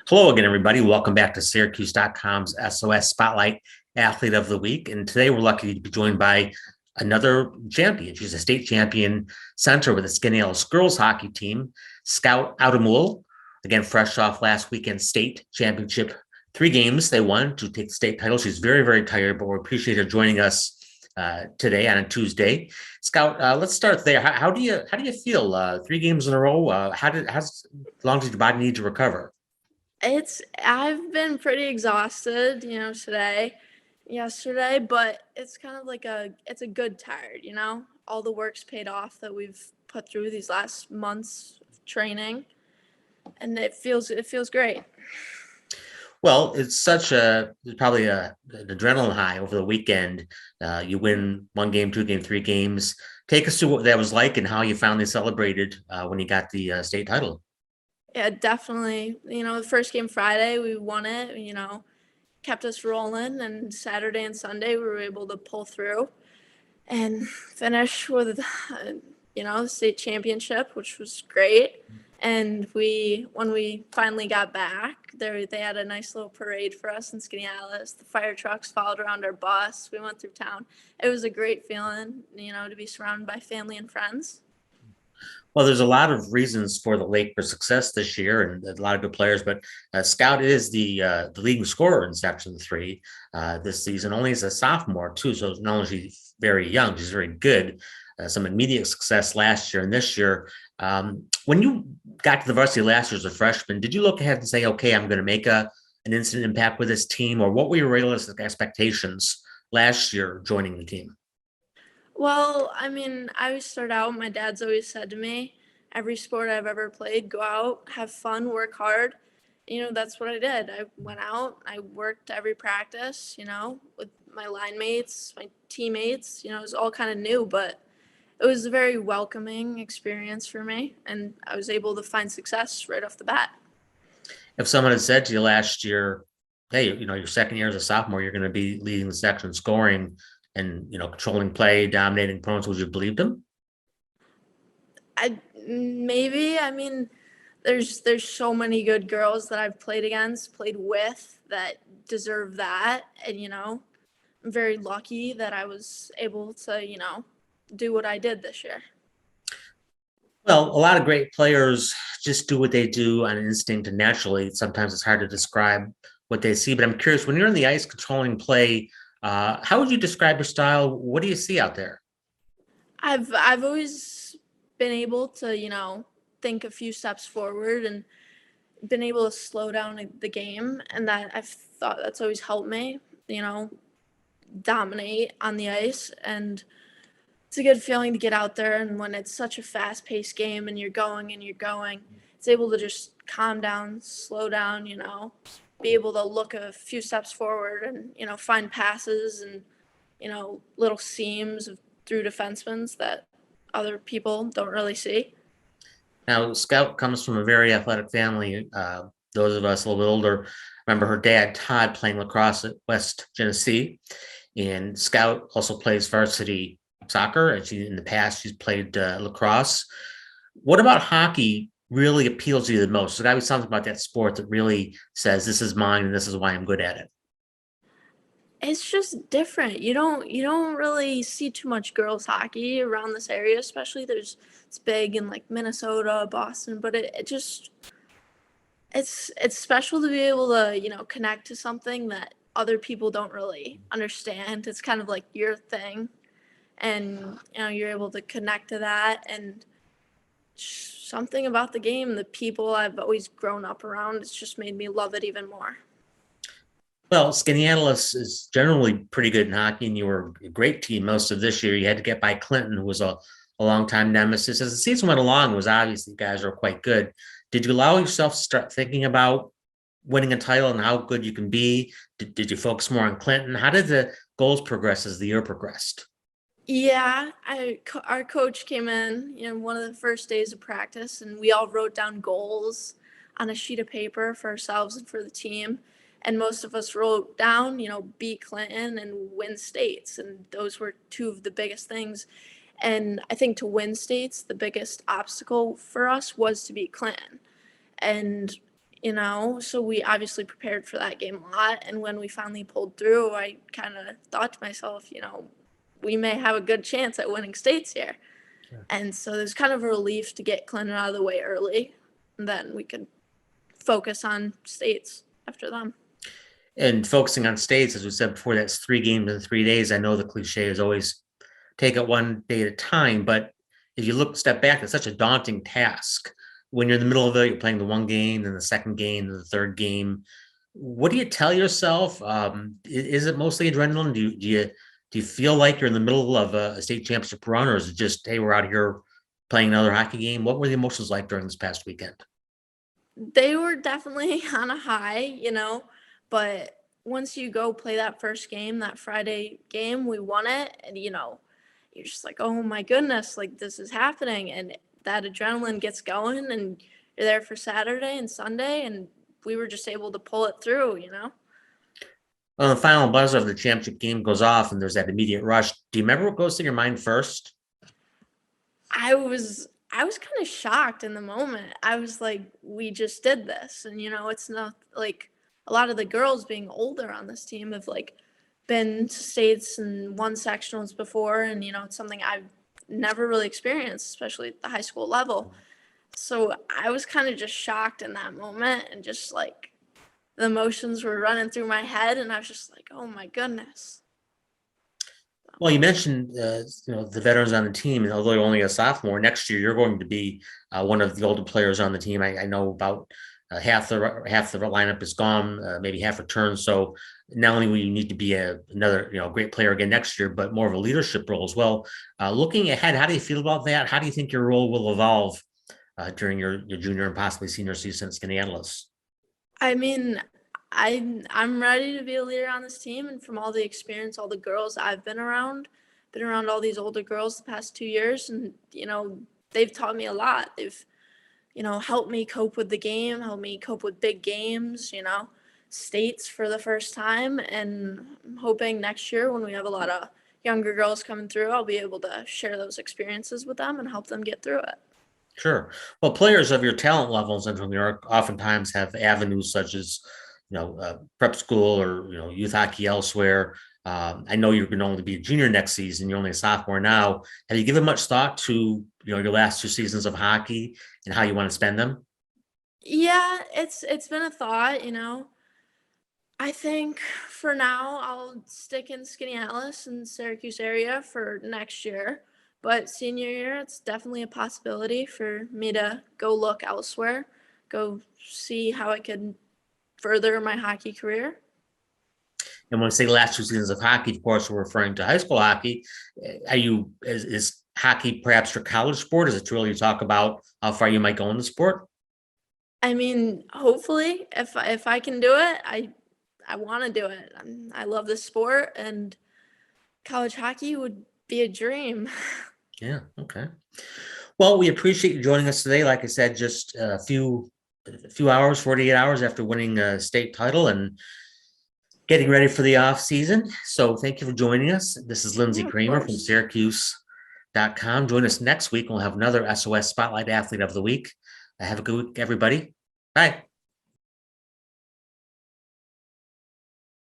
Hello again, everybody. Welcome back to syracuse.com's SOS Spotlight Athlete of the Week. And today we're lucky to be joined by another champion. She's a state champion center with the Skaneateles girls hockey team, Scout Oudemool. Again, fresh off last weekend's state championship. 3 games they won to take the state title. She's very, very tired, but we appreciate her joining us today on a Tuesday. Scout, let's start there. How do you feel? 3 games in a row. How long did your body need to recover? I've been pretty exhausted, yesterday, but it's kind of like it's a good tired. All the work's paid off that we've put through these last months of training, and it feels great. Well, it's probably an adrenaline high over the weekend. You win 1 game, 2 game, 3 games. Take us through what that was like and how you finally celebrated when you got the state title. Yeah, definitely. The first game Friday, we won it, kept us rolling, and Saturday and Sunday we were able to pull through and finish with the state championship, which was great. And when we finally got back there, they had a nice little parade for us in Skaneateles. The fire trucks followed around our bus. We went through town. It was a great feeling, to be surrounded by family and friends. Well, there's a lot of reasons for the Lakers' success this year, and a lot of good players. But Scout is the leading scorer in Section 3 this season. Only as a sophomore too, so not only is she very young, she's very good. Some immediate success last year and this year. When you got to the varsity last year as a freshman, did you look ahead and say, "Okay, I'm going to make an instant impact with this team," or what were your realistic expectations last year joining the team? Well, I always start out, my dad's always said to me, every sport I've ever played, go out, have fun, work hard. That's what I did. I went out, I worked every practice, with my line mates, my teammates. It was all kind of new, but it was a very welcoming experience for me, and I was able to find success right off the bat. If someone had said to you last year, "Hey, your second year as a sophomore, you're going to be leading the section scoring and controlling play, dominating opponents," would you believe them? I maybe there's so many good girls that I've played against, played with, that deserve that, and I'm very lucky that I was able to do what I did this year. Well, a lot of great players just do what they do on instinct and naturally. Sometimes it's hard to describe what they see, but I'm curious, when you're in the ice controlling play, how would you describe your style? What do you see out there? I've always been able to think a few steps forward and been able to slow down the game, and that I've thought that's always helped me you know dominate on the ice. And it's a good feeling to get out there, and when it's such a fast-paced game and you're going, it's able to just calm down, slow down, be able to look a few steps forward and find passes and little seams through defensemen that other people don't really see. Now, Scout comes from a very athletic family. Those of us a little bit older remember her dad, Todd, playing lacrosse at West Genesee. And Scout also plays varsity soccer. And in the past, she's played lacrosse. What about hockey really appeals to you the most? There's got to be something about that sport that really says, "This is mine and this is why I'm good at it." It's just different. You don't really see too much girls hockey around this area, especially it's big in like Minnesota, Boston, but it just it's special to be able to, connect to something that other people don't really understand. It's kind of like your thing, and you're able to connect to that. And something about the game, the people I've always grown up around, it's just made me love it even more. Well, Skaneateles is generally pretty good in hockey, and you were a great team most of this year. You had to get by Clinton, who was a longtime nemesis. As the season went along, it was obvious you guys were quite good. Did you allow yourself to start thinking about winning a title and how good you can be? Did you focus more on Clinton? How did the goals progress as the year progressed? Yeah, our coach came in, one of the first days of practice, and we all wrote down goals on a sheet of paper for ourselves and for the team. And most of us wrote down, beat Clinton and win states, and those were two of the biggest things. And I think to win states, the biggest obstacle for us was to beat Clinton. And So we obviously prepared for that game a lot. And when we finally pulled through, I kind of thought to myself, we may have a good chance at winning states here. Sure. And so there's kind of a relief to get Clinton out of the way early. And then we could focus on states after them. And focusing on states, as we said before, that's 3 games in 3 days. I know the cliche is always take it one day at a time, but if you step back, it's such a daunting task. When you're in the middle of it, you're playing the one game, then the second game, then the third game. What do you tell yourself? Is it mostly adrenaline? Do you feel like you're in the middle of a state championship run, or is it just, hey, we're out here playing another hockey game? What were the emotions like during this past weekend? They were definitely on a high, but once you go play that first game, that Friday game, we won it. And, you're just like, oh my goodness, like this is happening. And that adrenaline gets going and you're there for Saturday and Sunday. And we were just able to pull it through. Well, the final buzzer of the championship game goes off and there's that immediate rush. Do you remember what goes through your mind first? I was kind of shocked in the moment. I was like, we just did this. And, it's not like a lot of the girls being older on this team have like been to states and won sectionals before. And, it's something I've never really experienced, especially at the high school level. So I was kind of just shocked in that moment and just like the emotions were running through my head. And I was just like, oh my goodness. Well, you mentioned the veterans on the team, and although you're only a sophomore, next year you're going to be one of the older players on the team. I know about half the lineup is gone, maybe half returned. So not only will you need to be another great player again next year, but more of a leadership role as well. Looking ahead, how do you feel about that? How do you think your role will evolve during your junior and possibly senior season at Skaneateles? I mean, I'm ready to be a leader on this team, and from all the experience, all the girls I've been around all these older girls the past 2 years, and they've taught me a lot. They've helped me cope with the game, helped me cope with big games, states for the first time, and I'm hoping next year when we have a lot of younger girls coming through, I'll be able to share those experiences with them and help them get through it. Sure. Well, players of your talent level in Central New York oftentimes have avenues such as, prep school or, youth hockey elsewhere. I know you're going to only be a junior next season. You're only a sophomore now. Have you given much thought to, your last 2 seasons of hockey and how you want to spend them? Yeah, it's been a thought. I think for now I'll stick in Skaneateles and Syracuse area for next year. But senior year, it's definitely a possibility for me to go look elsewhere, go see how I could further my hockey career. And when we say last 2 seasons of hockey, of course, we're referring to high school hockey. Is hockey perhaps your college sport? Is it too early to talk about how far you might go in the sport? I mean, hopefully, if I can do it, I want to do it. I love this sport, and college hockey would be a dream. Yeah. Okay. Well, we appreciate you joining us today. Like I said, just a few hours, 48 hours after winning a state title and getting ready for the off season. So thank you for joining us. This is Lindsay Yeah, of Kramer from course. syracuse.com. Join us next week. We'll have another SOS Spotlight Athlete of the Week. Have a good week, everybody. Bye.